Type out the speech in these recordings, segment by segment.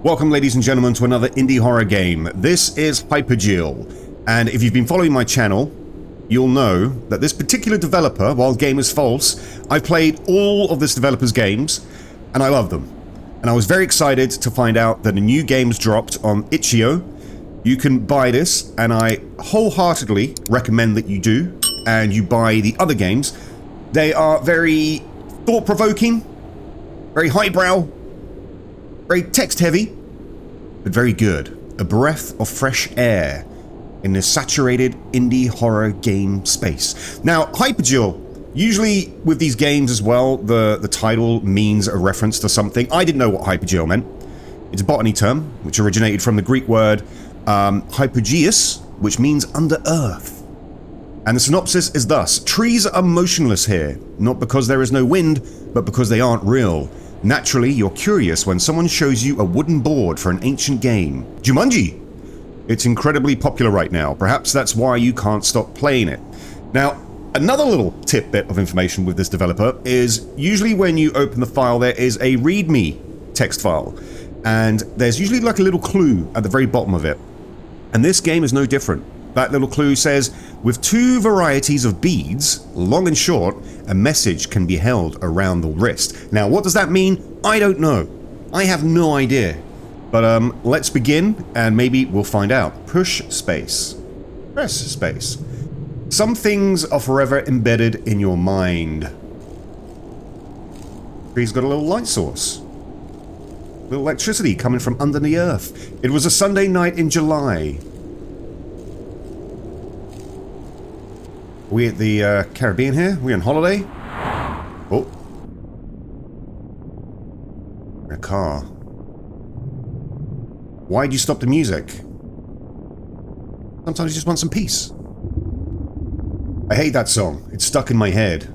Welcome, ladies and gentlemen, to another indie horror game. This is HYPOGEAL, and if you've been following my channel, you'll know that this particular developer, while Game is False, I've played all of this developer's games, and I love them. And I was very excited to find out that a new game's dropped on itch.io. You can buy this, and I wholeheartedly recommend that you do, and you buy the other games. They are very thought-provoking, very highbrow, very text-heavy, but very good. A breath of fresh air in this saturated indie horror game space. Now, HYPOGEAL, usually with these games as well, the title means a reference to something. I didn't know what HYPOGEAL meant. It's a botany term, which originated from the Greek word hypogeus, which means under earth. And the synopsis is thus: trees are motionless here, not because there is no wind, but because they aren't real. Naturally, you're curious when someone shows you a wooden board for an ancient game. Jumanji! It's incredibly popular right now. Perhaps that's why you can't stop playing it. Now, another little tidbit of information with this developer is usually when you open the file, there is a README text file. And there's usually like a little clue at the very bottom of it. And this game is no different. That little clue says, with two varieties of beads, long and short, a message can be held around the wrist. Now, what does that mean? I don't know. I have no idea. But let's begin, and maybe we'll find out. Push space. Press space. Some things are forever embedded in your mind. He's got a little light source. Little electricity coming from under the earth. It was a Sunday night in July. Are we at the Caribbean here? Are we on holiday? Oh. We're in a car. Why'd you stop the music? Sometimes you just want some peace. I hate that song. It's stuck in my head.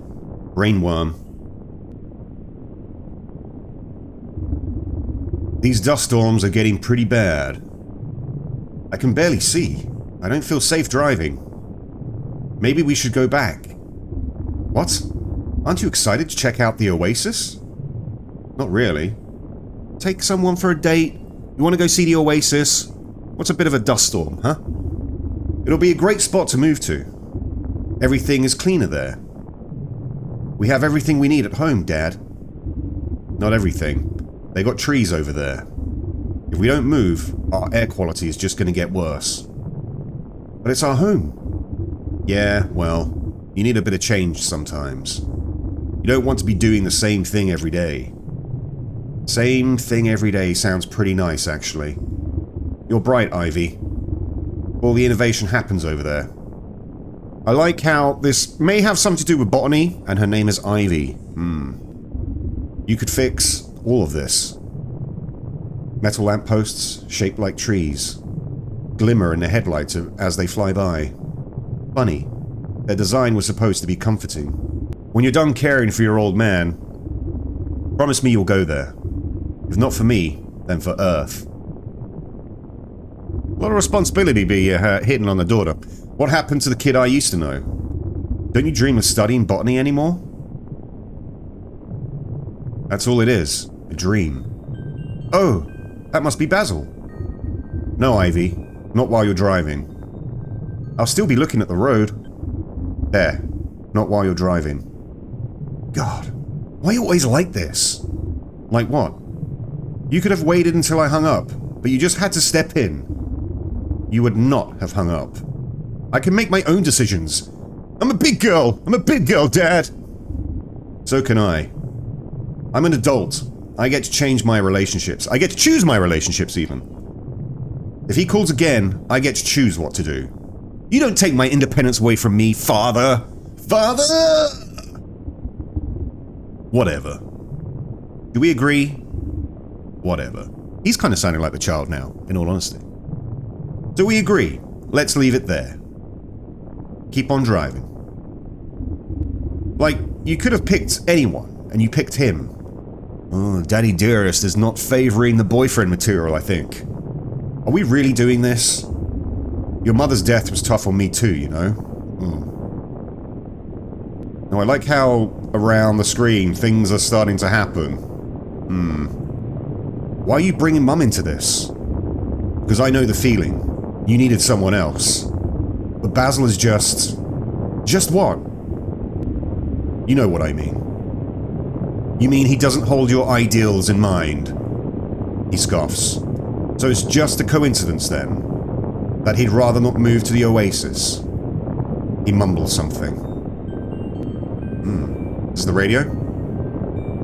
Brainworm. These dust storms are getting pretty bad. I can barely see. I don't feel safe driving. Maybe we should go back. What? Aren't you excited to check out the Oasis? Not really. Take someone for a date? You want to go see the Oasis? What's a bit of a dust storm, huh? It'll be a great spot to move to. Everything is cleaner there. We have everything we need at home, Dad. Not everything. They got trees over there. If we don't move, our air quality is just going to get worse. But it's our home. Yeah, well, you need a bit of change sometimes. You don't want to be doing the same thing every day. Same thing every day sounds pretty nice, actually. You're bright, Ivy. All the innovation happens over there. I like how this may have something to do with botany, and her name is Ivy. You could fix all of this. Metal lampposts shaped like trees. Glimmer in the headlights as they fly by. Funny. Their design was supposed to be comforting. When you're done caring for your old man, promise me you'll go there. If not for me, then for Earth. A lot of responsibility be hitting on the daughter. What happened to the kid I used to know? Don't you dream of studying botany anymore? That's all it is. A dream. Oh, that must be Basil. No, Ivy. Not while you're driving. I'll still be looking at the road. There. Not while you're driving. God. Why are you always like this? Like what? You could have waited until I hung up, but you just had to step in. You would not have hung up. I can make my own decisions. I'm a big girl! I'm a big girl, Dad! So can I. I'm an adult. I get to change my relationships. I get to choose my relationships, even. If he calls again, I get to choose what to do. You don't take my independence away from me, Father! Father! Whatever. Do we agree? Whatever. He's kind of sounding like the child now, in all honesty. Do we agree? Let's leave it there. Keep on driving. Like, you could have picked anyone, and you picked him. Oh, Daddy Dearest is not favoring the boyfriend material, I think. Are we really doing this? Your mother's death was tough on me too, you know? Now, I like how around the screen things are starting to happen. Why are you bringing Mum into this? Because I know the feeling. You needed someone else. But Basil is just... Just what? You know what I mean. You mean he doesn't hold your ideals in mind? He scoffs. So it's just a coincidence then, that he'd rather not move to the Oasis. He mumbles something. Is this the radio?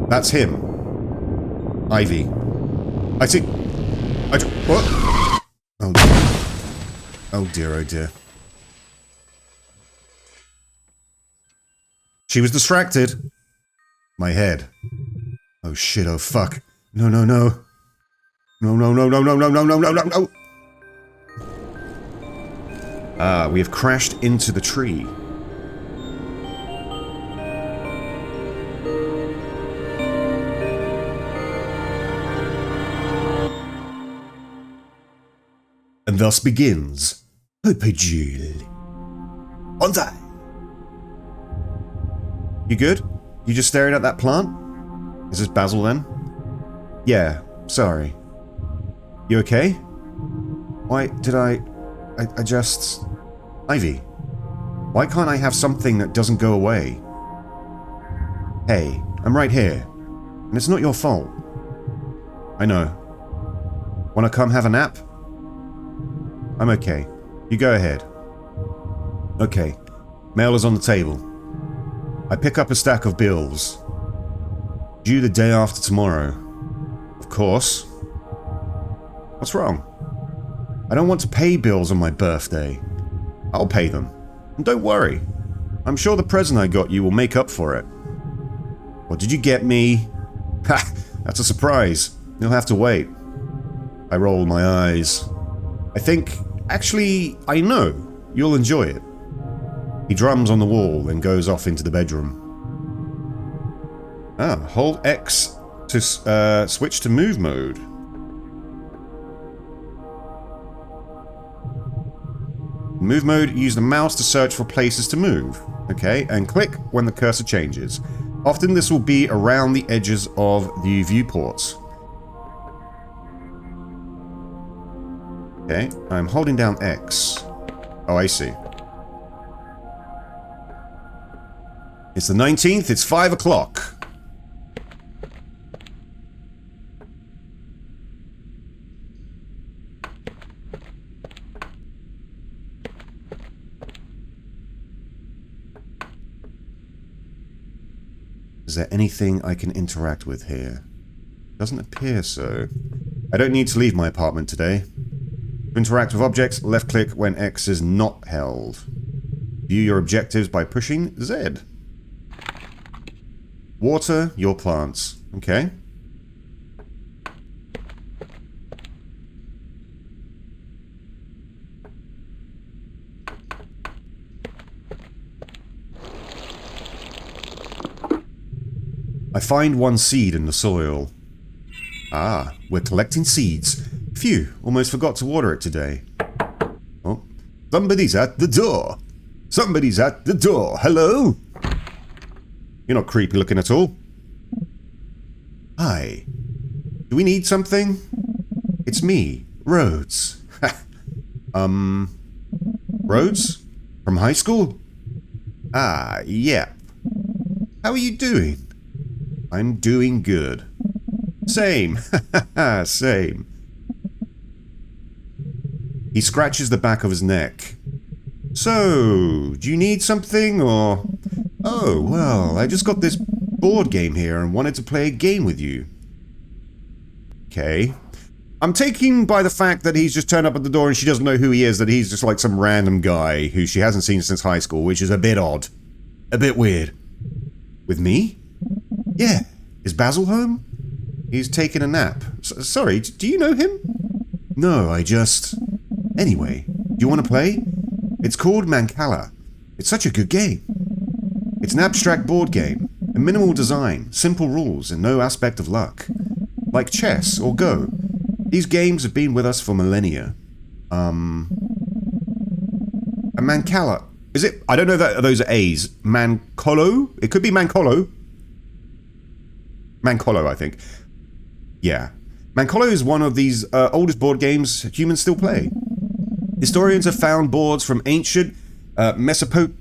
That's him. Ivy. I see... What? Oh dear. Oh dear, oh dear. She was distracted. My head. Oh shit, oh fuck. No, no, no. No, no, no, no, no, no, no, no, no, no, no! Ah, we have crashed into the tree. And thus begins HYPOGEAL. On time! You good? You just staring at that plant? Is this Basil then? Yeah, sorry. You okay? Why did I just... Ivy, why can't I have something that doesn't go away? Hey, I'm right here. And it's not your fault. I know. Wanna come have a nap? I'm okay. You go ahead. Okay. Mail is on the table. I pick up a stack of bills. Due the day after tomorrow. Of course. What's wrong? I don't want to pay bills on my birthday. I'll pay them. And don't worry. I'm sure the present I got you will make up for it. What did you get me? Ha! That's a surprise. You'll have to wait. I roll my eyes. I think... Actually, I know. You'll enjoy it. He drums on the wall, then goes off into the bedroom. Ah, hold X to switch to move mode. Move mode, use the mouse to search for places to move. Okay, and click when the cursor changes. Often this will be around the edges of the viewports. Okay, I'm holding down X. Oh, I see. It's the 19th, it's 5 o'clock. Is there anything I can interact with here? Doesn't appear so. I don't need to leave my apartment today. To interact with objects, left click when X is not held. View your objectives by pushing Z. Water your plants. Okay. I find one seed in the soil. Ah, we're collecting seeds. Phew, almost forgot to water it today. Oh, somebody's at the door. Somebody's at the door. Hello? You're not creepy looking at all. Hi. Do we need something? It's me, Rhodes. Rhodes? From high school? Ah, yep. How are you doing? I'm doing good. Same. Same. He scratches the back of his neck. So, do you need something, or... Oh, well, I just got this board game here and wanted to play a game with you. Okay. I'm taken by the fact that he's just turned up at the door and she doesn't know who he is, that he's just like some random guy who she hasn't seen since high school, which is a bit odd. A bit weird. With me? Yeah. Is Basil home? He's taking a nap. Sorry, do you know him? No, I just... Anyway, do you want to play? It's called Mancala. It's such a good game. It's an abstract board game. A minimal design, simple rules, and no aspect of luck. Like chess or Go. These games have been with us for millennia. A Mancala. Is it? I don't know that those are A's. Mancolo? It could be Mancolo. Mancolo, I think. Yeah. Mancala is one of these oldest board games humans still play. Historians have found boards from ancient Mesopotamia.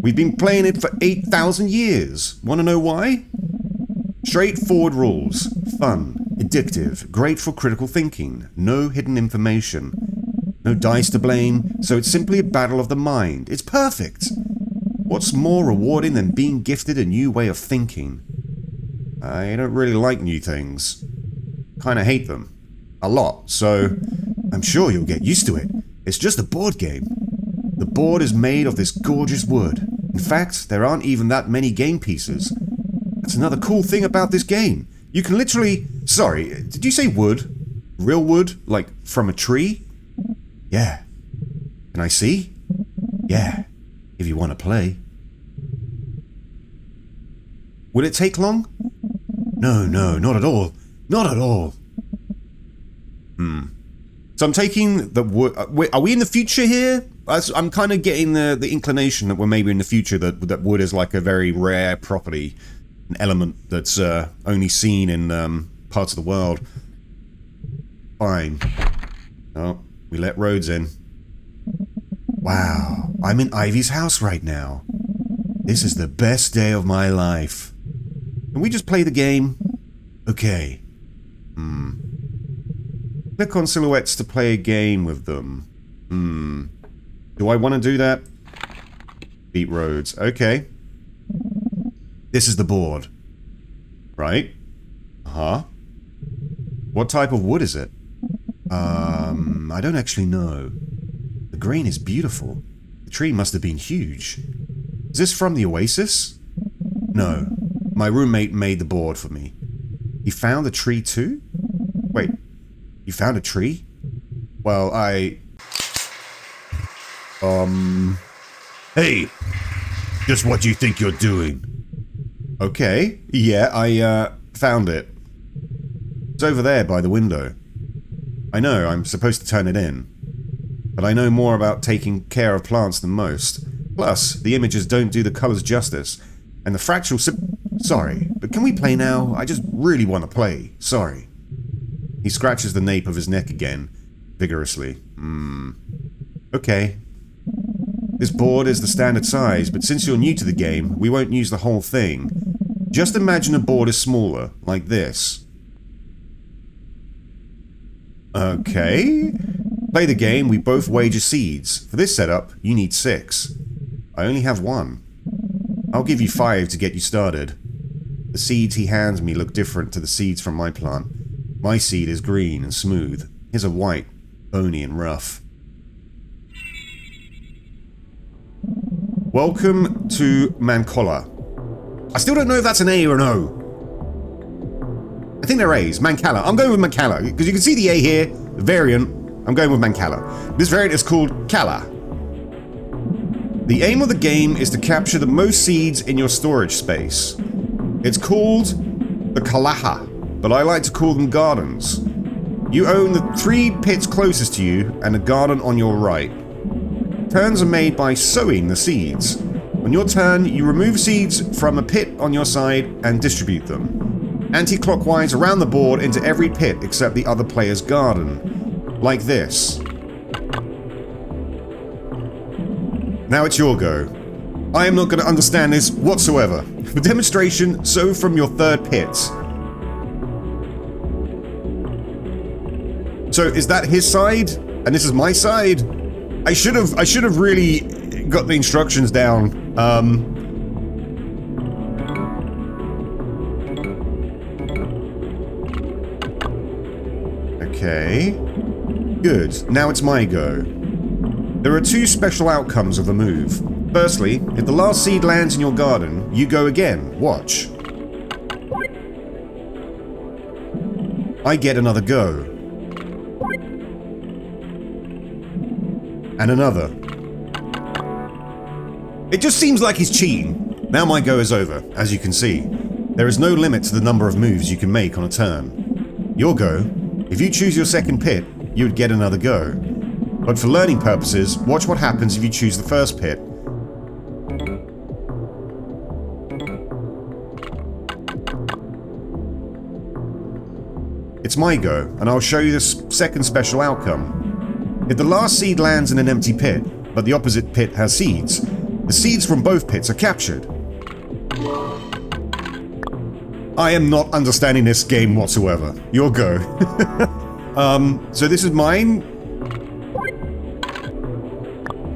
We've been playing it for 8,000 years. Want to know why? Straightforward rules. Fun. Addictive. Great for critical thinking. No hidden information. No dice to blame, so it's simply a battle of the mind. It's perfect. What's more rewarding than being gifted a new way of thinking? I don't really like new things. Kinda hate them. A lot, so I'm sure you'll get used to it. It's just a board game. The board is made of this gorgeous wood. In fact, there aren't even that many game pieces. That's another cool thing about this game. You can literally... Sorry, did you say wood? Real wood? Like, from a tree? Yeah. Can I see? Yeah. If you want to play. Will it take long? No, not at all. Not at all. So I'm taking the wood... are we in the future here? I'm kind of getting the inclination that we're maybe in the future that wood is like a very rare property. An element that's only seen in parts of the world. Fine. Oh, we let roads in. Wow, I'm in Ivy's house right now. This is the best day of my life. Can we just play the game? Okay. Click on silhouettes to play a game with them. Do I want to do that? Beat roads. Okay. This is the board. Right? Uh-huh. What type of wood is it? I don't actually know. The grain is beautiful. The tree must have been huge. Is this from the Oasis? No. My roommate made the board for me. He found a tree too? Wait. You found a tree? Well, Hey! Just what do you think you're doing? Okay. Yeah, I, found it. It's over there by the window. I know, I'm supposed to turn it in. But I know more about taking care of plants than most. Plus, the images don't do the colors justice. And the fractal Sorry, but can we play now? I just really want to play. Sorry. He scratches the nape of his neck again, vigorously. Okay. This board is the standard size, but since you're new to the game, we won't use the whole thing. Just imagine a board is smaller, like this. Okay. Play the game, we both wager seeds. For this setup, you need 6. I only have 1. I'll give you 5 to get you started. The seeds he hands me look different to the seeds from my plant. My seed is green and smooth. His are white, bony and rough. Welcome to Mancala. I still don't know if that's an A or an O. I think they're A's. Mancala. I'm going with Mancala, because you can see the A here, the variant. I'm going with Mancala. This variant is called Kala. The aim of the game is to capture the most seeds in your storage space. It's called the Kalaha, but I like to call them gardens. You own the 3 pits closest to you and a garden on your right. Turns are made by sowing the seeds. On your turn, you remove seeds from a pit on your side and distribute them. Anti-clockwise around the board into every pit except the other player's garden. Like this. Now it's your go. I am not going to understand this whatsoever. For demonstration, sow from your 3rd pit. So is that his side? And this is my side? I should have really got the instructions down. Okay. Good. Now it's my go. There are 2 special outcomes of the move. Firstly, if the last seed lands in your garden, you go again. Watch. I get another go. And another. It just seems like he's cheating. Now my go is over, as you can see. There is no limit to the number of moves you can make on a turn. Your go. If you choose your 2nd pit, you would get another go. But for learning purposes, watch what happens if you choose the 1st pit. It's my go, and I'll show you this second special outcome. If the last seed lands in an empty pit, but the opposite pit has seeds, the seeds from both pits are captured. I am not understanding this game whatsoever. Your go. So this is mine.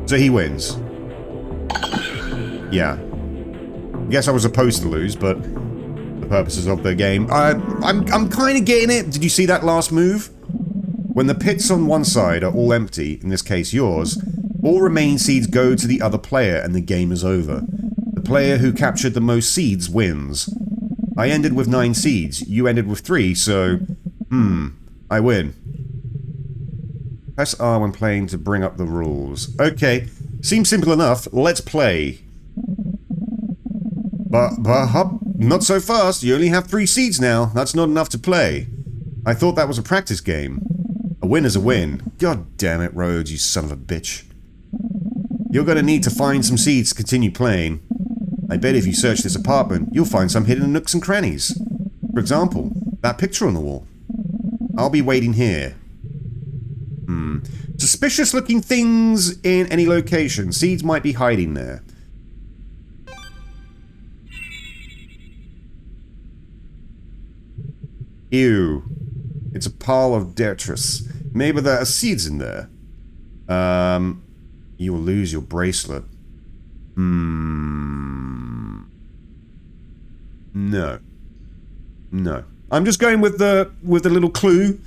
So he wins. Yeah. Guess I was supposed to lose, but the purposes of the game. I'm kind of getting it. Did you see that last move? When the pits on one side are all empty, in this case yours, all remaining seeds go to the other player and the game is over. The player who captured the most seeds wins. I ended with 9 seeds, you ended with 3, so... I win. Press R when playing to bring up the rules. Okay, seems simple enough, let's play. But not so fast, you only have 3 seeds now, that's not enough to play. I thought that was a practice game. A win is a win. God damn it, Rhodes, you son of a bitch. You're gonna need to find some seeds to continue playing. I bet if you search this apartment, you'll find some hidden nooks and crannies. For example, that picture on the wall. I'll be waiting here. Suspicious looking things in any location. Seeds might be hiding there. Ew. It's a pile of detritus. Maybe there are seeds in there. You will lose your bracelet. No. No. I'm just going with the little clue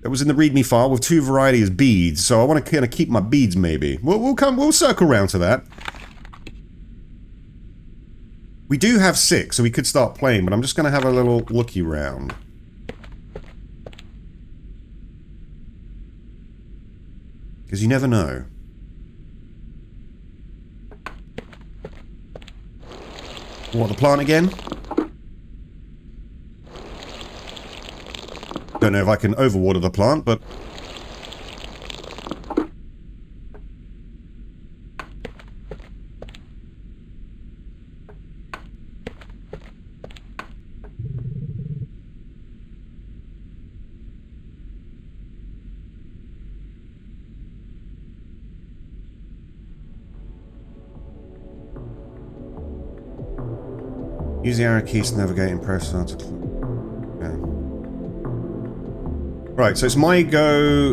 that was in the README file with 2 varieties of beads, so I want to kind of keep my beads maybe. We'll circle around to that. We do have 6, so we could start playing, but I'm just going to have a little looky round. Because you never know. What, the plant again? Don't know if I can overwater the plant, but... Use the arrow keys to navigate and press on to... Okay. Right, so it's my go...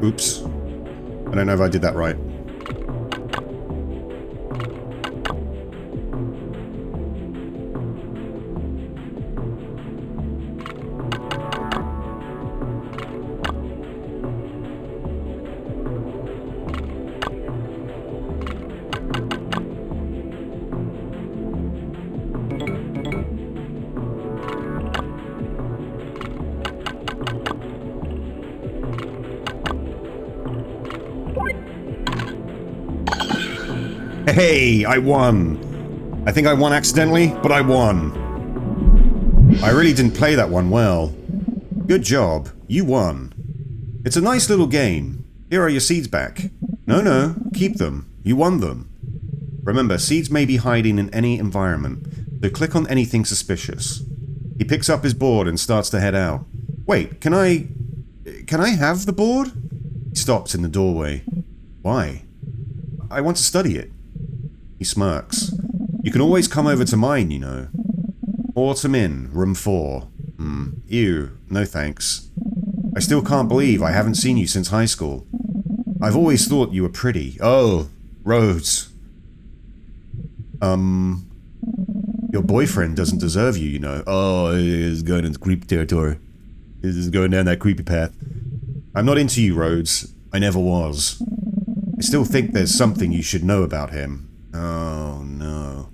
Oops. I don't know if I did that right. Hey, I won. I think I won accidentally, but I won. I really didn't play that one well. Good job. You won. It's a nice little game. Here are your seeds back. No, keep them. You won them. Remember, seeds may be hiding in any environment, so click on anything suspicious. He picks up his board and starts to head out. Wait, can I have the board? He stops in the doorway. Why? I want to study it. He smirks. You can always come over to mine, you know. Autumn Inn, room 4. Ew, no thanks. I still can't believe I haven't seen you since high school. I've always thought you were pretty. Oh, Rhodes. Your boyfriend doesn't deserve you, you know. Oh, he's going into creepy territory. He's going down that creepy path. I'm not into you, Rhodes. I never was. I still think there's something you should know about him. Oh, no.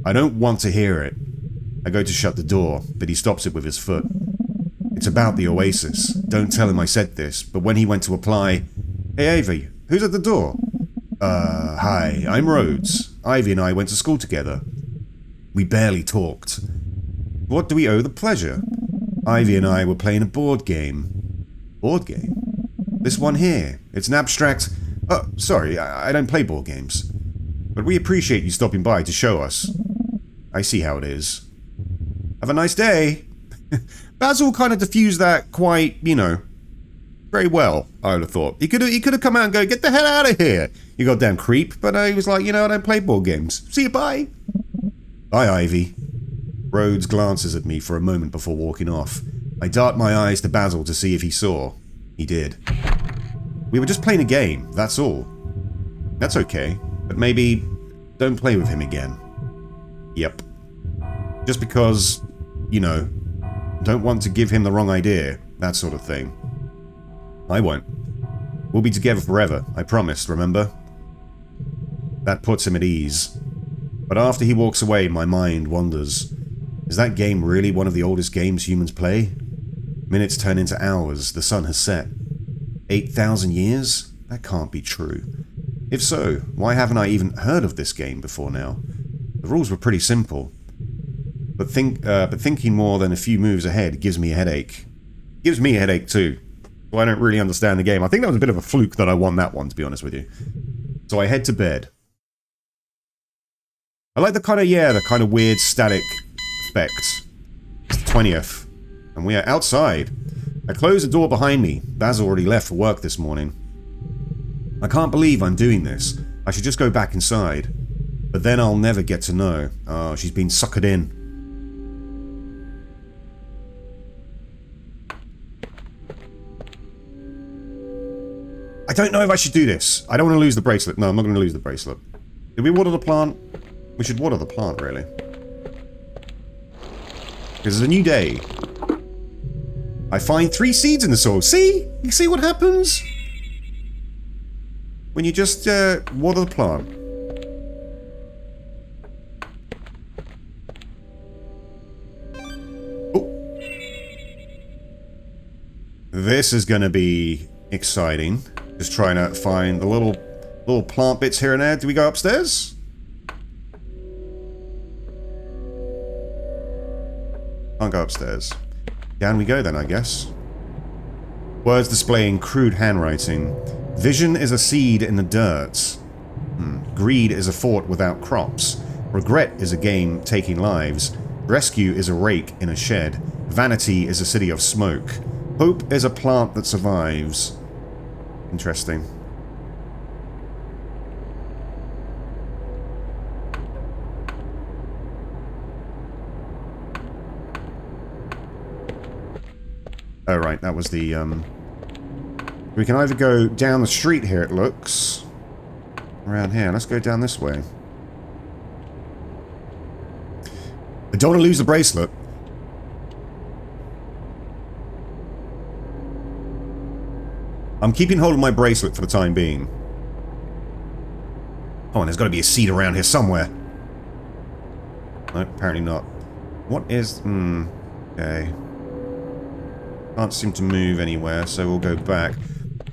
I don't want to hear it. I go to shut the door, but he stops it with his foot. It's about the Oasis. Don't tell him I said this, but when he went to apply... Hey, Ivy, who's at the door? Hi, I'm Rhodes. Ivy and I went to school together. We barely talked. What do we owe the pleasure? Ivy and I were playing a board game. Board game? This one here. It's an abstract... Oh, sorry, I don't play board games. But we appreciate you stopping by to show us. I see how it is. Have a nice day. Basil kind of diffused that quite, you know, very well, I would have thought. He could have come out and go, get the hell out of here, you goddamn creep. But he was like, you know, I don't play board games. See you, bye. Bye, Ivy. Rhodes glances at me for a moment before walking off. I dart my eyes to Basil to see if he saw. He did. We were just playing a game, that's all. That's okay, but maybe don't play with him again. Yep. Just because, you know, don't want to give him the wrong idea, that sort of thing. I won't. We'll be together forever, I promised, remember? That puts him at ease. But after he walks away, my mind wanders. Is that game really one of the oldest games humans play? Minutes turn into hours, the sun has set. 8,000 years? That can't be true. If so, why haven't I even heard of this game before now? The rules were pretty simple. But thinking more than a few moves ahead gives me a headache. Gives me a headache too. So I don't really understand the game. I think that was a bit of a fluke that I won that one, to be honest with you. So I head to bed. I like the kind of weird static effect. It's the 20th. And we are outside. I close the door behind me. Basil already left for work this morning. I can't believe I'm doing this. I should just go back inside. But then I'll never get to know. Oh, she's been suckered in. I don't know if I should do this. I don't want to lose the bracelet. No, I'm not going to lose the bracelet. Did we water the plant? We should water the plant, really. Because it's a new day. I find 3 seeds in the soil. See? You see what happens? When you just water the plant. Oh. This is going to be exciting. Just trying to find the little plant bits here and there. Do we go upstairs? Can't go upstairs. Down we go then, I guess. Words displaying crude handwriting. Vision is a seed in the dirt. Greed is a fort without crops. Regret is a game taking lives. Rescue is a rake in a shed. Vanity is a city of smoke. Hope is a plant that survives. Interesting. Oh, right, that was the, We can either go down the street here, it looks. Around here. Let's go down this way. I don't want to lose the bracelet. I'm keeping hold of my bracelet for the time being. Oh, and there's got to be a seed around here somewhere. No, apparently not. What is... okay. Can't seem to move anywhere, so we'll go back.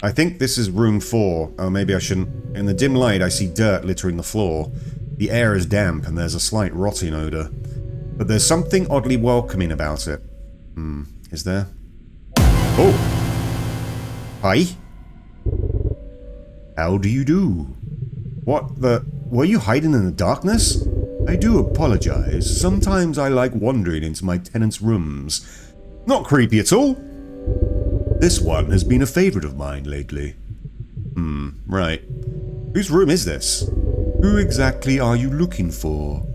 I think this is room 4. Oh, maybe I shouldn't... In the dim light, I see dirt littering the floor. The air is damp, and there's a slight rotting odor. But there's something oddly welcoming about it. Is there? Oh! Hi. How do you do? What the... Were you hiding in the darkness? I do apologize. Sometimes I like wandering into my tenants' rooms. Not creepy at all. This one has been a favorite of mine lately. Right. Whose room is this? Who exactly are you looking for?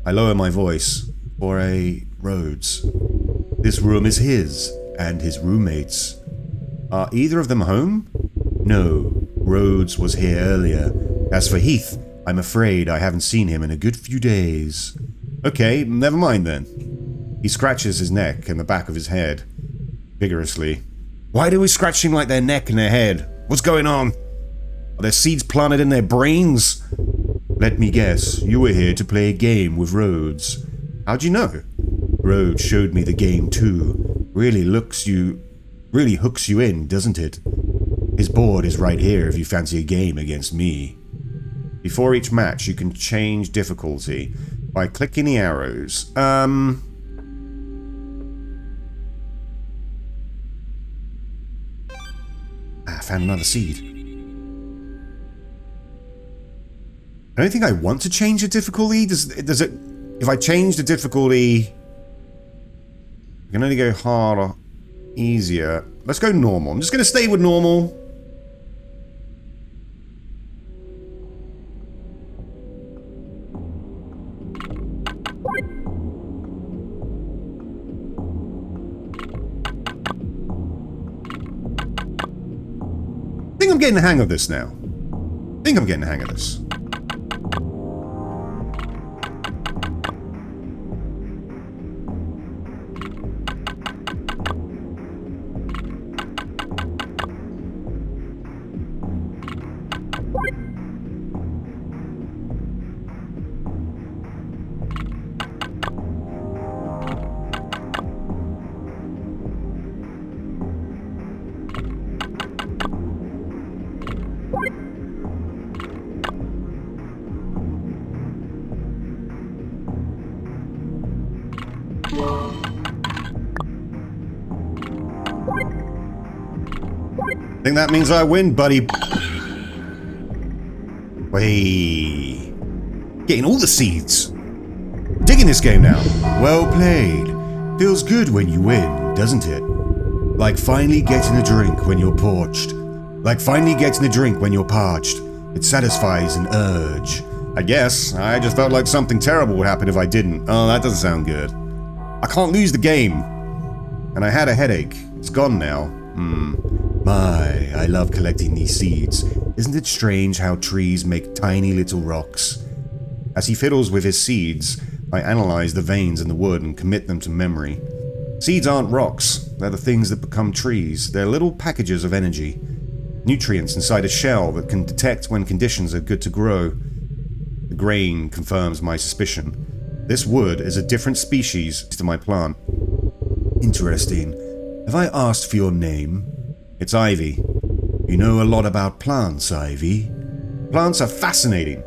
I lower my voice. For a Rhodes. This room is his, and his roommates. Are either of them home? No, Rhodes was here earlier. As for Heath, I'm afraid I haven't seen him in a good few days. Okay, never mind then. He scratches his neck and the back of his head. Vigorously. Why do we scratch him like their neck and their head? What's going on? Are there seeds planted in their brains? Let me guess, you were here to play a game with Rhodes. How'd you know? Rhodes showed me the game too. Really hooks you in, doesn't it? His board is right here if you fancy a game against me. Before each match, you can change difficulty by clicking the arrows. I found another seed. I don't think I want to change the difficulty. Does it... If I change the difficulty... You can only go hard or easier. Let's go normal. I'm just going to stay with normal. I think I'm getting the hang of this now. I think I'm getting the hang of this. I think that means I win, buddy. Wait. Getting all the seeds. Digging this game now. Well played. Feels good when you win, doesn't it? Like finally getting a drink when you're parched. Like finally getting a drink when you're parched. It satisfies an urge. I guess. I just felt like something terrible would happen if I didn't. Oh, that doesn't sound good. I can't lose the game. And I had a headache. It's gone now. My, I love collecting these seeds. Isn't it strange how trees make tiny little rocks? As he fiddles with his seeds, I analyze the veins in the wood and commit them to memory. Seeds aren't rocks. They're the things that become trees. They're little packages of energy. Nutrients inside a shell that can detect when conditions are good to grow. The grain confirms my suspicion. This wood is a different species to my plant. Interesting. Have I asked for your name? It's Ivy. You know a lot about plants, Ivy. Plants are fascinating.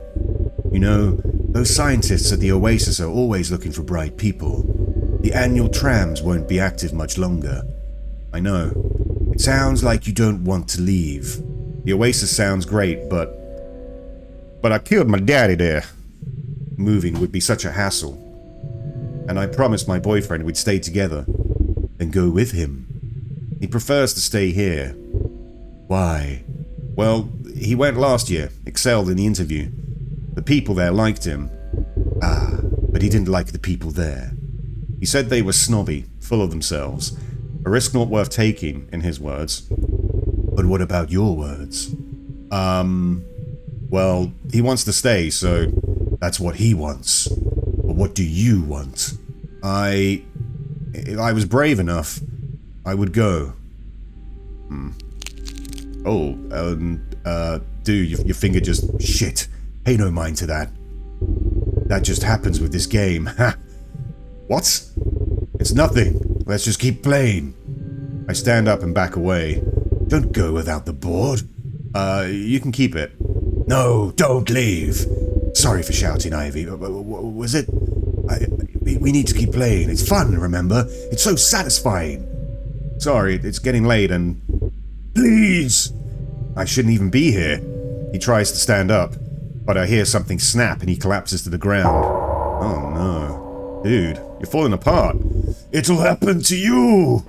You know, those scientists at the Oasis are always looking for bright people. The annual trams won't be active much longer. I know. It sounds like you don't want to leave. The Oasis sounds great, but I killed my daddy there. Moving would be such a hassle. And I promised my boyfriend we'd stay together. Then go with him. He prefers to stay here. Why? Well, he went last year, excelled in the interview. The people there liked him. Ah, but he didn't like the people there. He said they were snobby, full of themselves. A risk not worth taking, in his words. But what about your words? Well, he wants to stay, so that's what he wants. But what do you want? If I was brave enough, I would go. Oh, dude, your finger just... Shit. Pay no mind to that. That just happens with this game. Ha! What? It's nothing. Let's just keep playing. I stand up and back away. Don't go without the board. You can keep it. No, don't leave. Sorry for shouting, Ivy. Was it... We need to keep playing. It's fun, remember? It's so satisfying. Sorry, it's getting late and... Please! I shouldn't even be here. He tries to stand up, but I hear something snap and he collapses to the ground. Oh no. Dude, you're falling apart. It'll happen to you!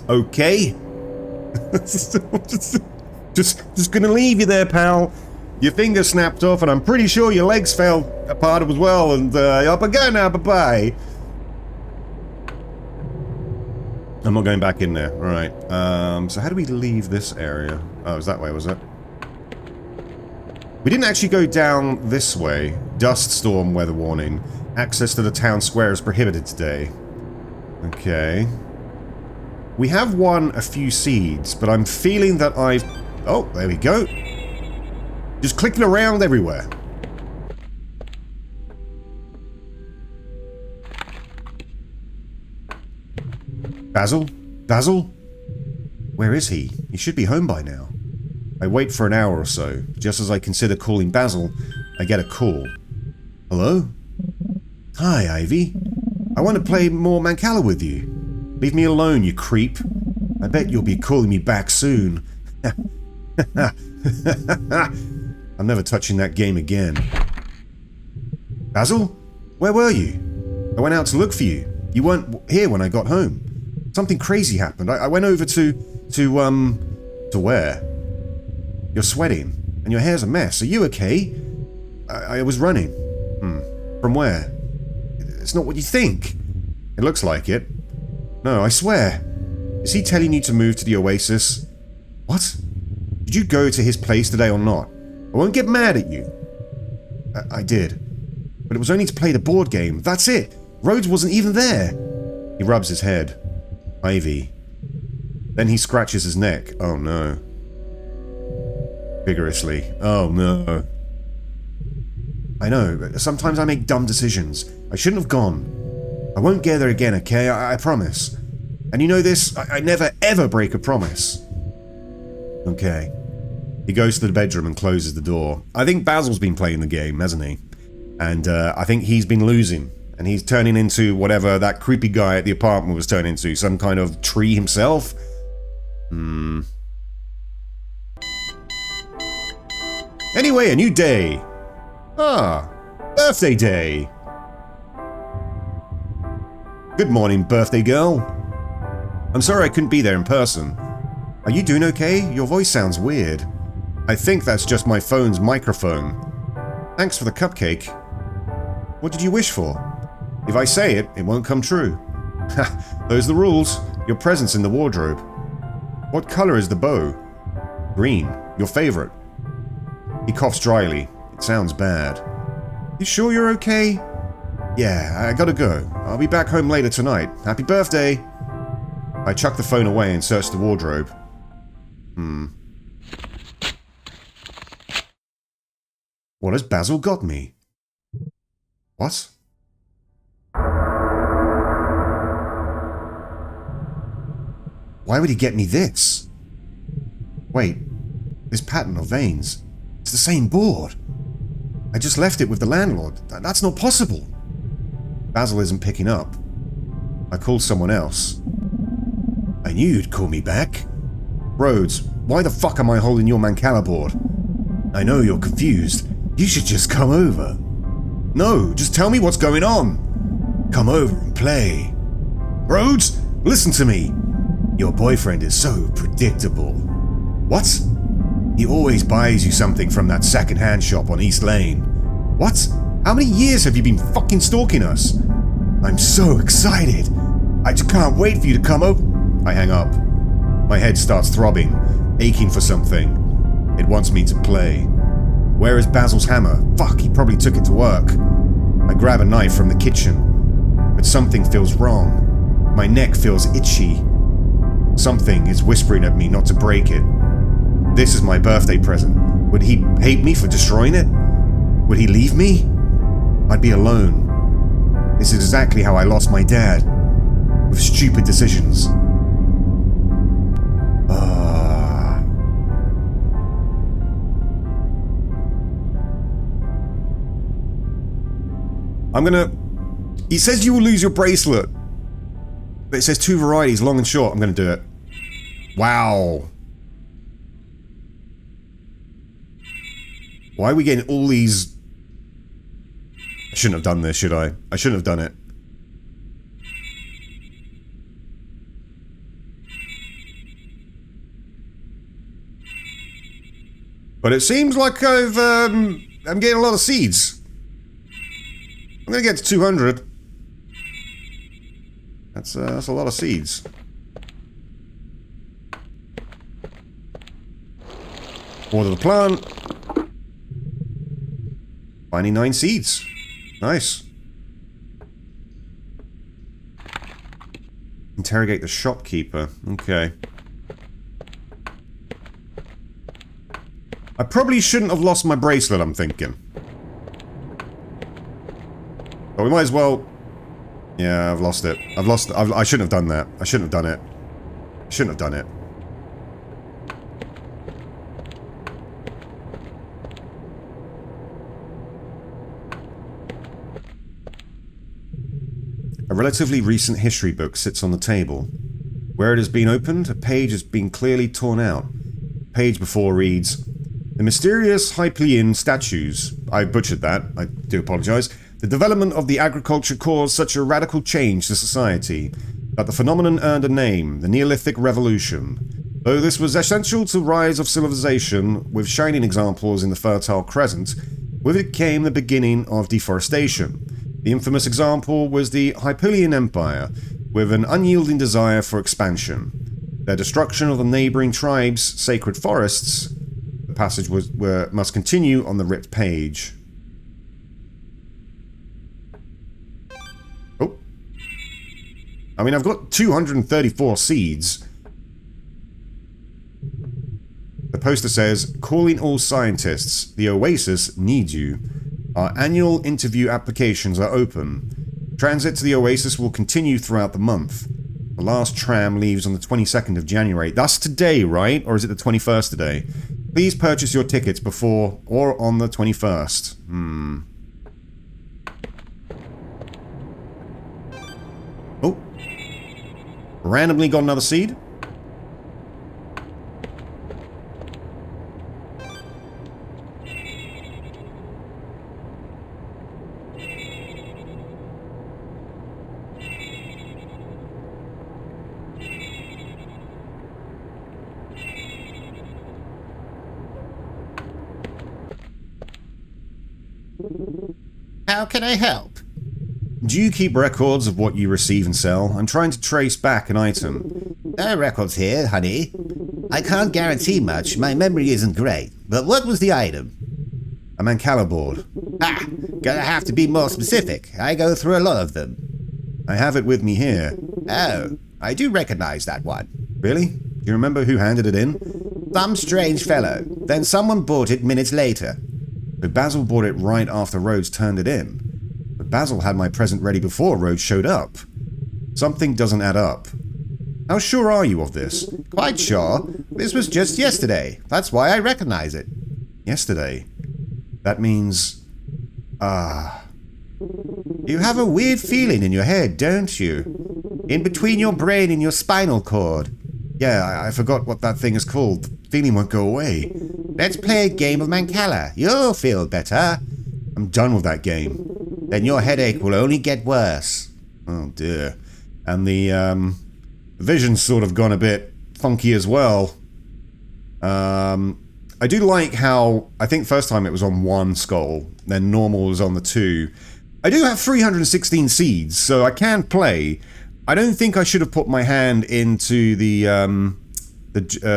Okay. just gonna leave you there, pal. Your finger snapped off and I'm pretty sure your legs fell apart as well, and up I go now, bye-bye. I'm not going back in there. Alright. So how do we leave this area? Oh, it was that way, was it? We didn't actually go down this way. Dust storm weather warning. Access to the town square is prohibited today. Okay. We have won a few seeds, but I'm feeling that I've... Oh, there we go. Just clicking around everywhere. Basil? Basil? Where is he? He should be home by now. I wait for an hour or so. Just as I consider calling Basil, I get a call. Hello? Hi, Ivy. I want to play more Mancala with you. Leave me alone, you creep. I bet you'll be calling me back soon. I'm never touching that game again. Basil? Where were you? I went out to look for you. You weren't here when I got home. Something crazy happened. I went over to where? You're sweating, and your hair's a mess. Are you okay? I was running. From where? It's not what you think. It looks like it. No, I swear. Is he telling you to move to the Oasis? What? Did you go to his place today or not? I won't get mad at you. I did. But it was only to play the board game. That's it. Rhodes wasn't even there. He rubs his head. Ivy. Then he scratches his neck. Oh no. Vigorously. Oh no. I know, but sometimes I make dumb decisions. I shouldn't have gone. I won't get there again, okay? I promise. And you know this? I never ever break a promise. Okay. He goes to the bedroom and closes the door. I think Basil's been playing the game, hasn't he? And I think he's been losing. And he's turning into whatever that creepy guy at the apartment was turning into. Some kind of tree himself? Anyway, a new day. Ah, birthday day. Good morning, birthday girl. I'm sorry I couldn't be there in person. Are you doing okay? Your voice sounds weird. I think that's just my phone's microphone. Thanks for the cupcake. What did you wish for? If I say it, it won't come true. Ha, those are the rules. Your present's in the wardrobe. What color is the bow? Green. Your favorite. He coughs dryly. It sounds bad. You sure you're okay? Yeah, I gotta go. I'll be back home later tonight. Happy birthday! I chuck the phone away and search the wardrobe. What has Basil got me? What? Why would he get me this? Wait, this pattern of veins. It's the same board. I just left it with the landlord. That's not possible. Basil isn't picking up. I called someone else. I knew you'd call me back. Rhodes, why the fuck am I holding your Mancala board? I know you're confused. You should just come over. No, just tell me what's going on. Come over and play. Rhodes, listen to me. Your boyfriend is so predictable. What? He always buys you something from that second-hand shop on East Lane. What? How many years have you been fucking stalking us? I'm so excited. I just can't wait for you to come over. I hang up. My head starts throbbing, aching for something. It wants me to play. Where is Basil's hammer? Fuck, he probably took it to work. I grab a knife from the kitchen, but something feels wrong. My neck feels itchy. Something is whispering at me not to break it. This is my birthday present. Would he hate me for destroying it? Would he leave me? I'd be alone. This is exactly how I lost my dad. With stupid decisions. I'm gonna... He says you will lose your bracelet. But it says 2 varieties, long and short. I'm gonna do it. Wow. Why are we getting all these... I shouldn't have done this, should I? I shouldn't have done it. But it seems like I'm getting a lot of seeds. I'm gonna get to 200. That's a lot of seeds. Water the plant. Finding 9 seeds. Nice. Interrogate the shopkeeper. Okay. I probably shouldn't have lost my bracelet, I'm thinking. But we might as well... Yeah, I've lost it. I shouldn't have done that. I shouldn't have done it. I shouldn't have done it. A relatively recent history book sits on the table. Where it has been opened, a page has been clearly torn out. The page before reads, "The mysterious Hypoglean statues," I butchered that, I do apologise, The development of the agriculture caused such a radical change to society that the phenomenon earned a name, the Neolithic Revolution. Though this was essential to the rise of civilization, with shining examples in the Fertile Crescent, with it came the beginning of deforestation. The infamous example was the Hypoglean Empire, with an unyielding desire for expansion. Their destruction of the neighbouring tribes' sacred forests. The passage must continue on the ripped page. Oh. I mean, I've got 234 seeds. The poster says, calling all scientists, the Oasis needs you. Our annual interview applications are open. Transit to the Oasis will continue throughout the month. The last tram leaves on the 22nd of January. That's today, right? Or is it the 21st today? Please purchase your tickets before or on the 21st. Oh. Randomly got another seed? How can I help? Do you keep records of what you receive and sell? I'm trying to trace back an item. No records here, honey. I can't guarantee much, my memory isn't great. But what was the item? A Mancala board. Ah, gonna have to be more specific. I go through a lot of them. I have it with me here. Oh, I do recognize that one. Really? Do you remember who handed it in? Some strange fellow. Then someone bought it minutes later. But Basil bought it right after Rhodes turned it in. But Basil had my present ready before Rhodes showed up. Something doesn't add up. How sure are you of this? Quite sure. This was just yesterday. That's why I recognize it. Yesterday? That means... You have a weird feeling in your head, don't you? In between your brain and your spinal cord. Yeah, I forgot what that thing is called. The feeling won't go away. Let's play a game of Mancala. You'll feel better. I'm done with that game. Then your headache will only get worse. Oh dear. And the vision's sort of gone a bit funky as well. I do like how, I think first time it was on one skull, then normal was on the two. I do have 316 seeds, so I can play. I don't think I should have put my hand into the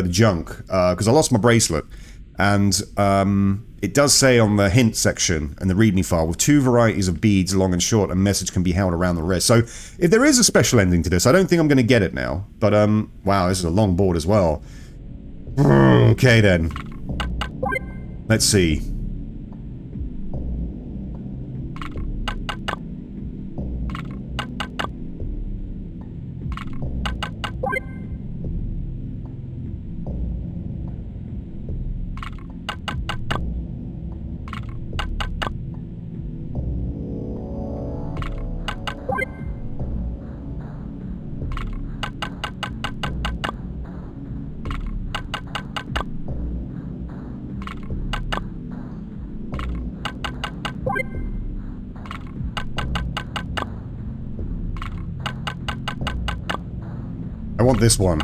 junk, because I lost my bracelet. And it does say on the hint section and the readme file, with 2 varieties of beads, long and short, a message can be held around the wrist. So if there is a special ending to this, I don't think I'm going to get it now. But, wow, this is a long board as well. Okay, then. Let's see. I want this one.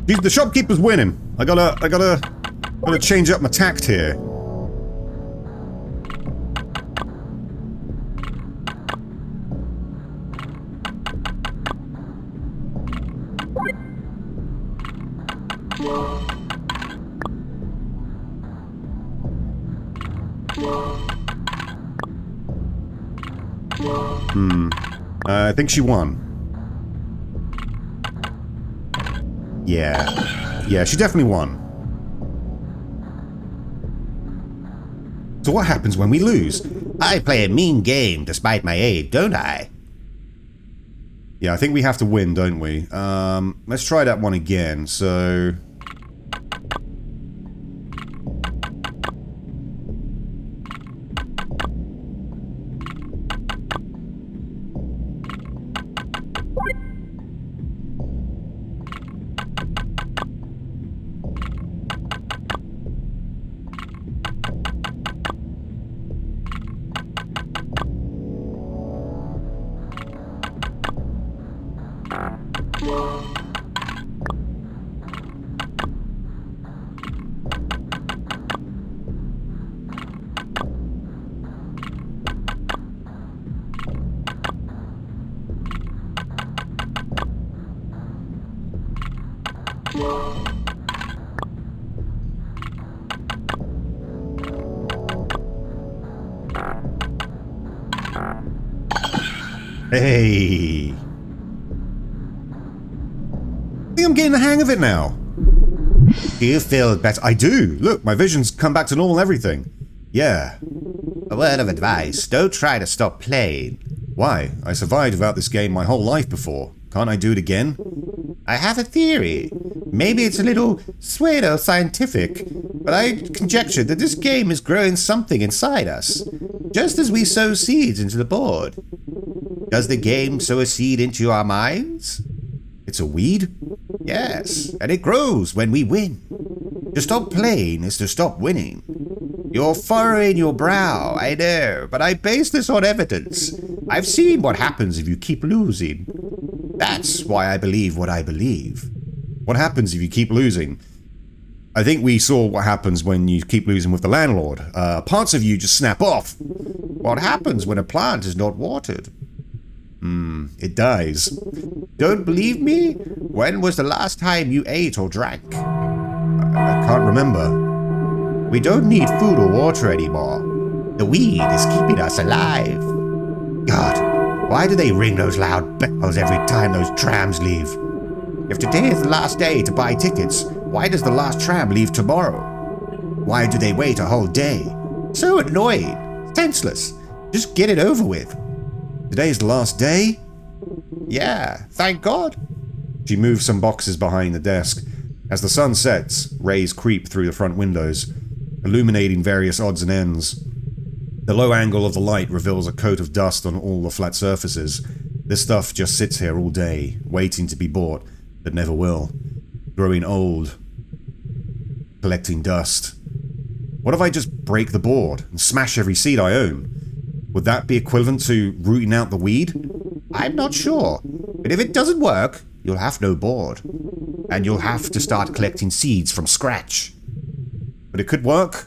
The shopkeeper's winning. I gotta change up my tact here. I think she won. Yeah, she definitely won. So what happens when we lose? I play a mean game despite my age, don't I? Yeah, I think we have to win, don't we? Let's try that one again, so... Hey. I think I'm getting the hang of it now. Do you feel better? I do. Look, my vision's come back to normal and everything. Yeah. A word of advice, don't try to stop playing. Why? I survived without this game my whole life before. Can't I do it again? I have a theory. Maybe it's a little pseudo-scientific, but I conjecture that this game is growing something inside us, just as we sow seeds into the board. Does the game sow a seed into our minds? It's a weed? Yes, and it grows when we win. To stop playing is to stop winning. You're furrowing your brow, I know, but I base this on evidence. I've seen what happens if you keep losing. That's why I believe what I believe. What happens if you keep losing? I think we saw what happens when you keep losing with the landlord. Parts of you just snap off. What happens when a plant is not watered? It dies. Don't believe me? When was the last time you ate or drank? I can't remember. We don't need food or water anymore. The weed is keeping us alive. God, why do they ring those loud bells every time those trams leave? If today is the last day to buy tickets, why does the last tram leave tomorrow? Why do they wait a whole day? So annoying. Senseless. Just get it over with. Today's the last day? Yeah, thank God. She moves some boxes behind the desk. As the sun sets, rays creep through the front windows, illuminating various odds and ends. The low angle of the light reveals a coat of dust on all the flat surfaces. This stuff just sits here all day, waiting to be bought, but never will. Growing old. Collecting dust. What if I just break the board and smash every seed I own? Would that be equivalent to rooting out the weed? I'm not sure, but if it doesn't work, you'll have no board. And you'll have to start collecting seeds from scratch. But it could work.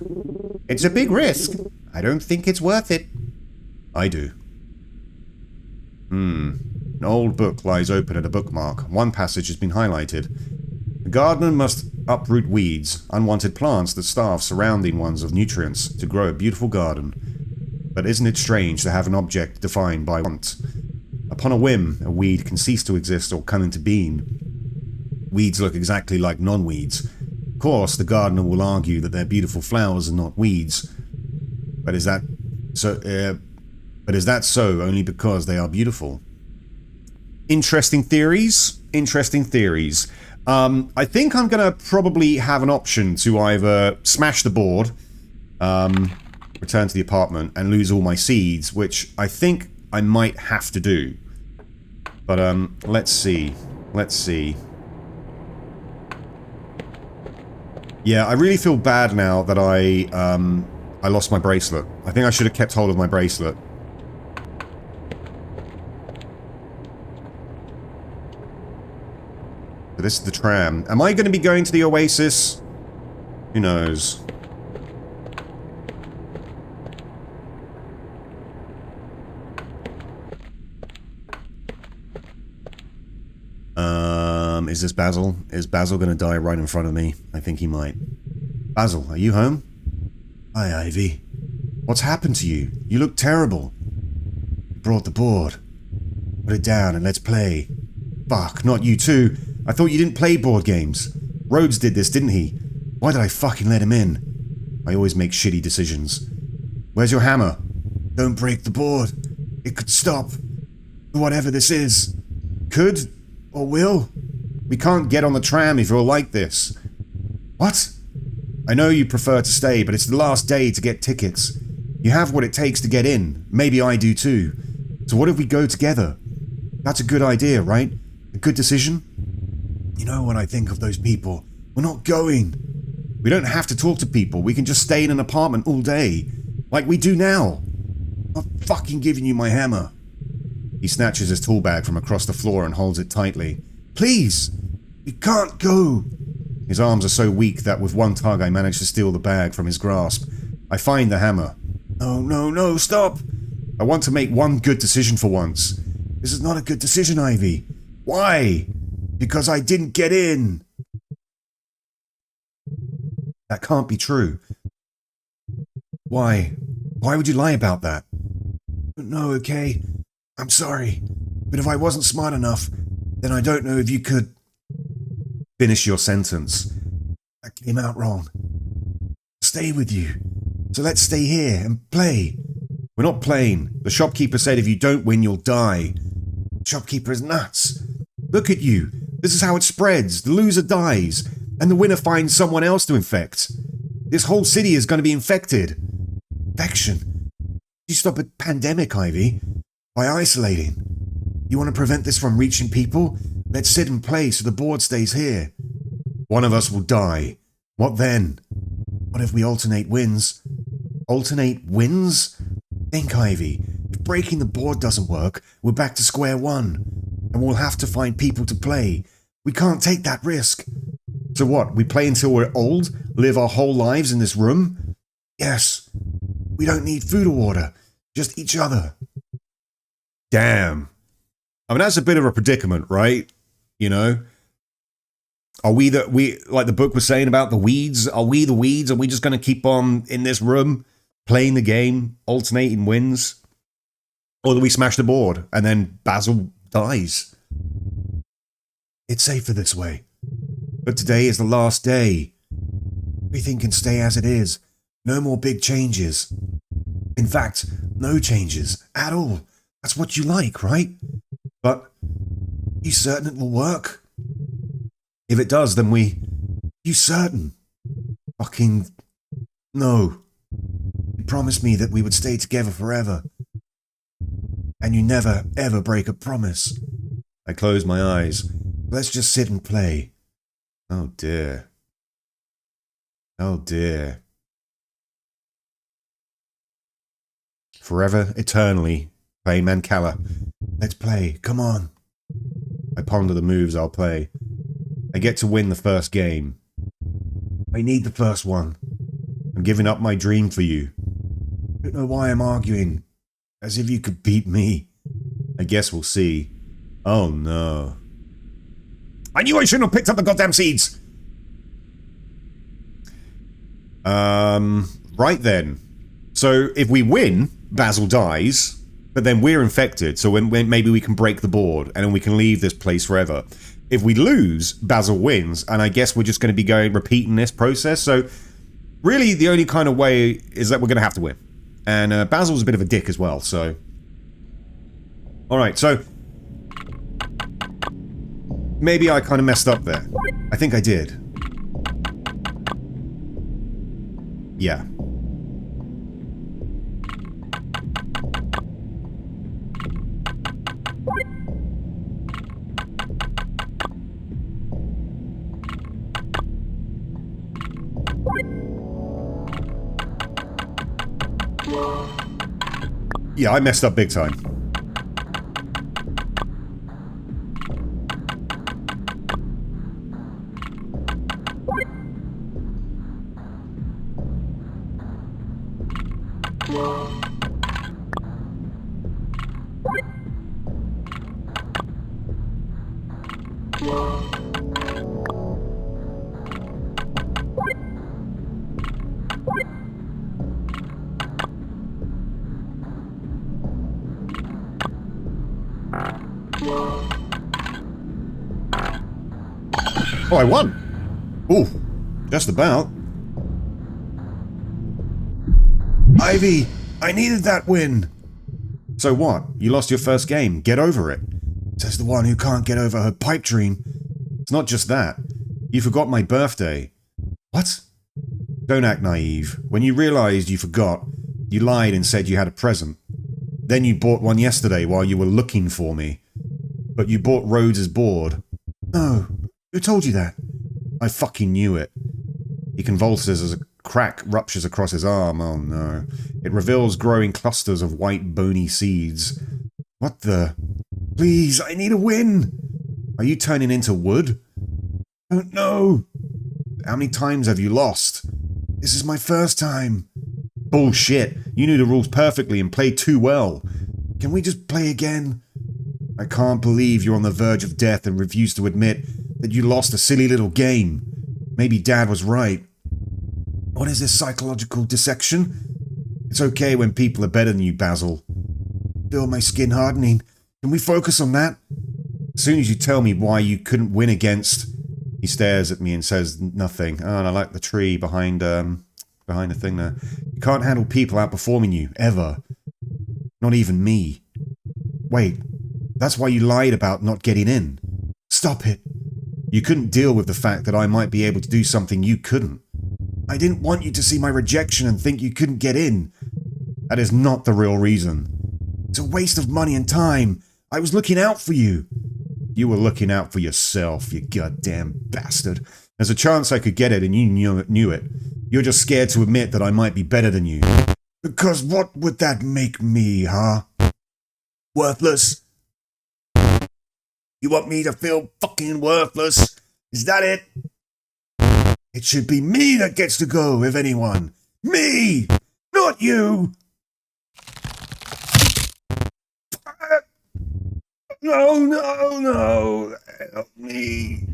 It's a big risk. I don't think it's worth it. I do. An old book lies open at a bookmark. One passage has been highlighted. The gardener must uproot weeds, unwanted plants that starve surrounding ones of nutrients, to grow a beautiful garden. But isn't it strange to have an object defined by want? Upon a whim, a weed can cease to exist or come into being. Weeds look exactly like non-weeds. Of course, the gardener will argue that they're beautiful flowers and not weeds. But is that so only because they are beautiful? Interesting theories. Interesting theories. I think I'm going to probably have an option to either smash the board, return to the apartment, and lose all my seeds, which I think I might have to do. But, let's see. Let's see. Yeah, I really feel bad now that I lost my bracelet. I think I should have kept hold of my bracelet. But this is the tram. Am I going to be going to the Oasis? Who knows? Is this Basil? Is Basil going to die right in front of me? I think he might. Basil, are you home? Hi, Ivy. What's happened to you? You look terrible. You brought the board. Put it down and let's play. Fuck, not you too. I thought you didn't play board games. Rhodes did this, didn't he? Why did I fucking let him in? I always make shitty decisions. Where's your hammer? Don't break the board. It could stop. Whatever this is. Could? Or will? We can't get on the tram if you're like this. What? I know you prefer to stay, but it's the last day to get tickets. You have what it takes to get in. Maybe I do too. So what if we go together? That's a good idea, right? A good decision? You know, when I think of those people, we're not going. We don't have to talk to people. We can just stay in an apartment all day. Like we do now. I'm fucking giving you my hammer. He snatches his tool bag from across the floor and holds it tightly. Please! We can't go! His arms are so weak that with one tug I manage to steal the bag from his grasp. I find the hammer. No, no, no, stop! I want to make one good decision for once. This is not a good decision, Ivy. Why? Because I didn't get in. That can't be true. Why? Why would you lie about that? No, okay. I'm sorry, but if I wasn't smart enough, then I don't know if you could... Finish your sentence. That came out wrong. Stay with you. So let's stay here and play. We're not playing. The shopkeeper said if you don't win, you'll die. Shopkeeper is nuts. Look at you. This is how it spreads. The loser dies, and the winner finds someone else to infect. This whole city is going to be infected. Infection? You stop a pandemic, Ivy, by isolating. You want to prevent this from reaching people? Let's sit and play so the board stays here. One of us will die. What then? What if we alternate wins? Alternate wins? Think, Ivy. If breaking the board doesn't work, we're back to square one. And we'll have to find people to play. We can't take that risk. So what? We play until we're old? Live our whole lives in this room? Yes. We don't need food or water. Just each other. Damn. I mean, that's a bit of a predicament, right? You know? Are we like the book was saying about the weeds? Are we the weeds? Are we just going to keep on in this room, playing the game, alternating wins? Or do we smash the board and then Basil dies? It's safer this way. But today is the last day. Everything can stay as it is. No more big changes. In fact, no changes at all. That's what you like, right? But you certain it will work? If it does, then You certain? Fucking... No. You promised me that we would stay together forever. And you never, ever break a promise. I close my eyes. Let's just sit and play. Oh dear. Oh dear. Forever, eternally, playing Mancala. Let's play, come on. I ponder the moves I'll play. I get to win the first game. I need the first one. I'm giving up my dream for you. I don't know why I'm arguing. As if you could beat me. I guess we'll see. Oh no. I knew I shouldn't have picked up the goddamn seeds! Right then. So if we win, Basil dies, but then we're infected, so when maybe we can break the board, and then we can leave this place forever. If we lose, Basil wins, and I guess we're just going to be repeating this process, so really the only kind of way is that we're going to have to win. And Basil's a bit of a dick as well, so... Alright, so... Maybe I kind of messed up there. I think I did. Yeah. Yeah, I messed up big time. Oh, I won! Ooh, just about. Ivy, I needed that win! So what? You lost your first game. Get over it. Says the one who can't get over her pipe dream. It's not just that. You forgot my birthday. What? Don't act naive. When you realized you forgot, you lied and said you had a present. Then you bought one yesterday while you were looking for me. But you bought Rhodes's board. No. Who told you that? I fucking knew it. He convulses as a crack ruptures across his arm. Oh no. It reveals growing clusters of white bony seeds. What the? Please, I need a win! Are you turning into wood? Don't know. How many times have you lost? This is my first time. Bullshit. You knew the rules perfectly and played too well. Can we just play again? I can't believe you're on the verge of death and refuse to admit that you lost a silly little game. Maybe Dad was right. What is this psychological dissection? It's okay when people are better than you, Basil. feel my skin hardening. Can we focus on that? As soon as you tell me why you couldn't win against... He stares at me and says nothing. Oh, and I like the tree behind the thing there. You can't handle people outperforming you, ever. Not even me. Wait, that's why you lied about not getting in. Stop it. You couldn't deal with the fact that I might be able to do something you couldn't. I didn't want you to see my rejection and think you couldn't get in. That is not the real reason. It's a waste of money and time. I was looking out for you. You were looking out for yourself, you goddamn bastard. There's a chance I could get it and you knew it. You're just scared to admit that I might be better than you. Because what would that make me, huh? Worthless? You want me to feel fucking worthless? Is that it? It should be me that gets to go, if anyone. Me! Not you! No, no, no. Help me.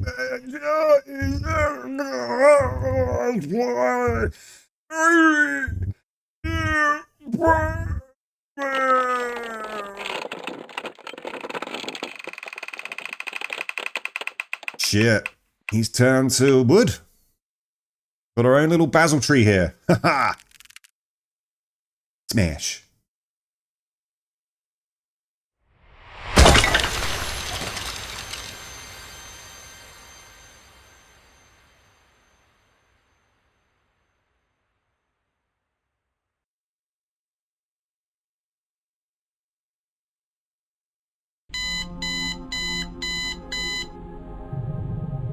Shit. He's turned to wood. Got our own little basil tree here. Ha ha. Smash.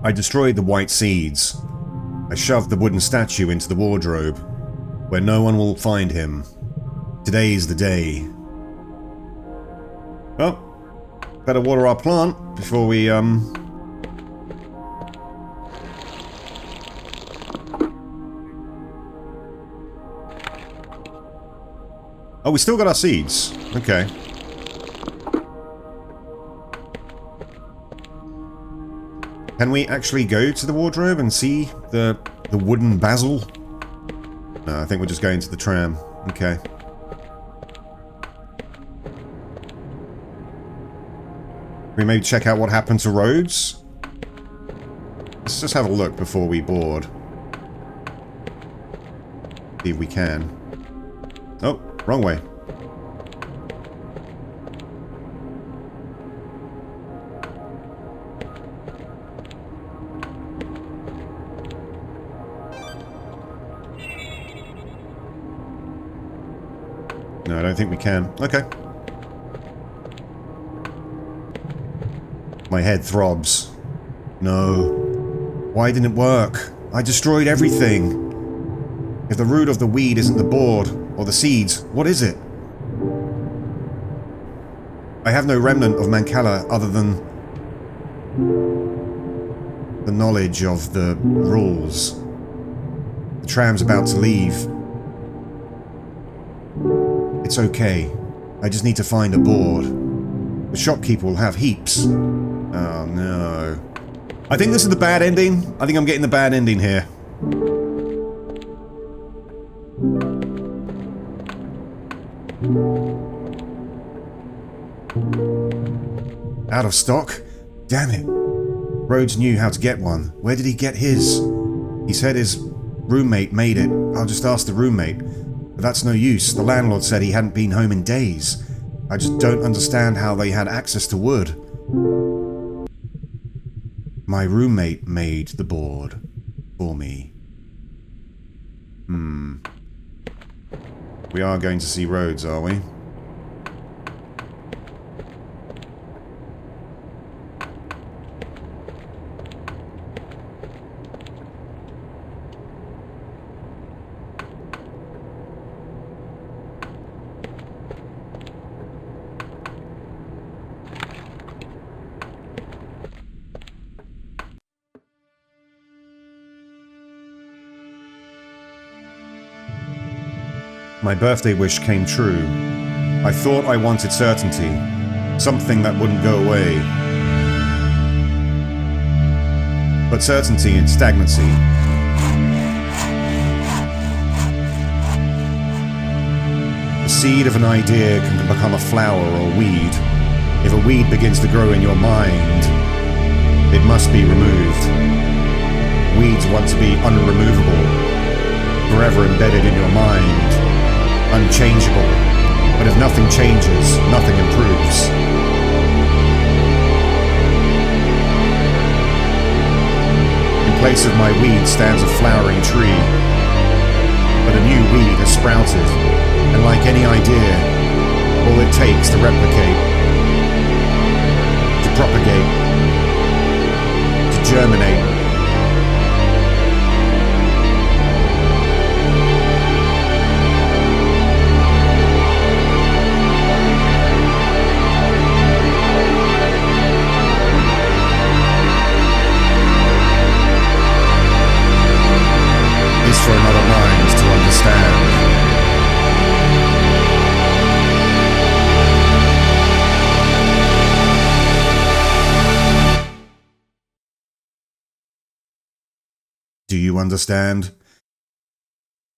I destroyed the white seeds. I shoved the wooden statue into the wardrobe, where no one will find him. Today's the day. Well, better water our plant before we, Oh, we still got our seeds. Okay. Can we actually go to the wardrobe and see the wooden basil? No, I think we're just going to the tram. Okay. Can we maybe check out what happened to Rhodes? Let's just have a look before we board. See if we can. Oh, wrong way. No, I don't think we can. Okay. My head throbs. No. Why didn't it work? I destroyed everything. If the root of the weed isn't the board, or the seeds, what is it? I have no remnant of Mancala other than the knowledge of the rules. The tram's about to leave. It's okay. I just need to find a board. The shopkeeper will have heaps. Oh no. I think this is the bad ending. I think I'm getting the bad ending here. Out of stock? Damn it. Rhodes knew how to get one. Where did he get his? He said his roommate made it. I'll just ask the roommate. But that's no use. The landlord said he hadn't been home in days. I just don't understand how they had access to wood. My roommate made the board for me. We are going to see Rhodes, are we? My birthday wish came true. I thought I wanted certainty, something that wouldn't go away. But certainty and stagnancy. The seed of an idea can become a flower or weed. If a weed begins to grow in your mind, it must be removed. Weeds want to be unremovable, forever embedded in your mind, unchangeable. But if nothing changes, nothing improves. In place of my weed stands a flowering tree, but a new weed has sprouted, and like any idea, all it takes to replicate, to propagate, to germinate, is for another mind to understand. Do you understand?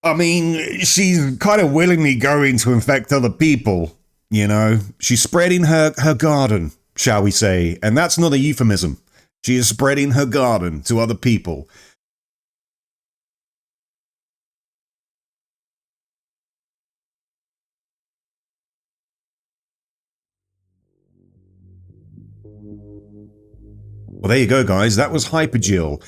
I mean, she's kind of willingly going to infect other people, you know? She's spreading her garden, shall we say, and that's not a euphemism. She is spreading her garden to other people. Well, there you go, guys. That was HYPOGEAL.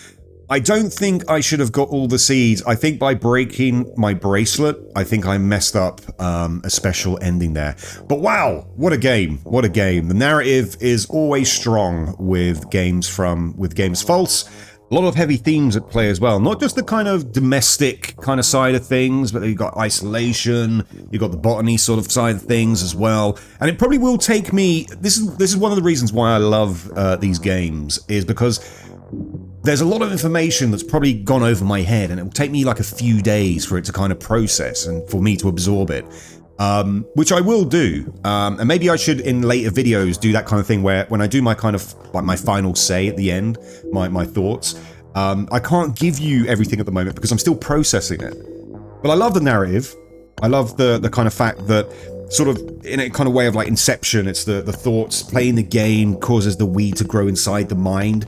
I don't think I should have got all the seeds. I think by breaking my bracelet, I think I messed up a special ending there. But wow, what a game. What a game. The narrative is always strong with games False. A lot of heavy themes at play as well. Not just the kind of domestic kind of side of things, but you've got isolation, you've got the botany sort of side of things as well. And it probably will take me... This is one of the reasons why I love these games, is because there's a lot of information that's probably gone over my head, and it will take me like a few days for it to kind of process and for me to absorb it. Which I will do, and maybe I should in later videos do that kind of thing where when I do my kind of like my final say at the end, my thoughts, I can't give you everything at the moment because I'm still processing it. But I love the narrative. I love the kind of fact that sort of in a kind of way of like Inception, it's the thoughts. Playing the game causes the weed to grow inside the mind,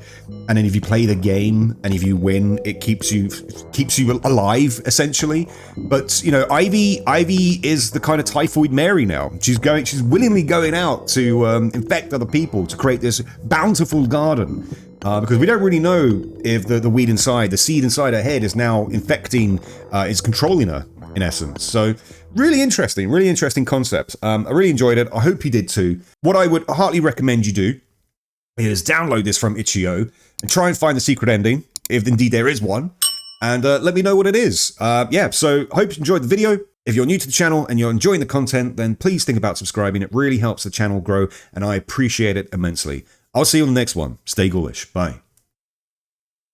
and then if you play the game and if you win, it keeps you alive essentially. But you know, Ivy is the kind of typhoid Mary now. She's willingly going out to infect other people to create this bountiful garden. Because we don't really know if the weed inside, the seed inside her head is now infecting, is controlling her, in essence. So, really interesting concept. I really enjoyed it. I hope you did too. What I would heartily recommend you do is download this from itch.io and try and find the secret ending, if indeed there is one, and let me know what it is. Yeah, so hope you enjoyed the video. If you're new to the channel and you're enjoying the content, then please think about subscribing. It really helps the channel grow, and I appreciate it immensely. I'll see you on the next one. Stay ghoulish. Bye.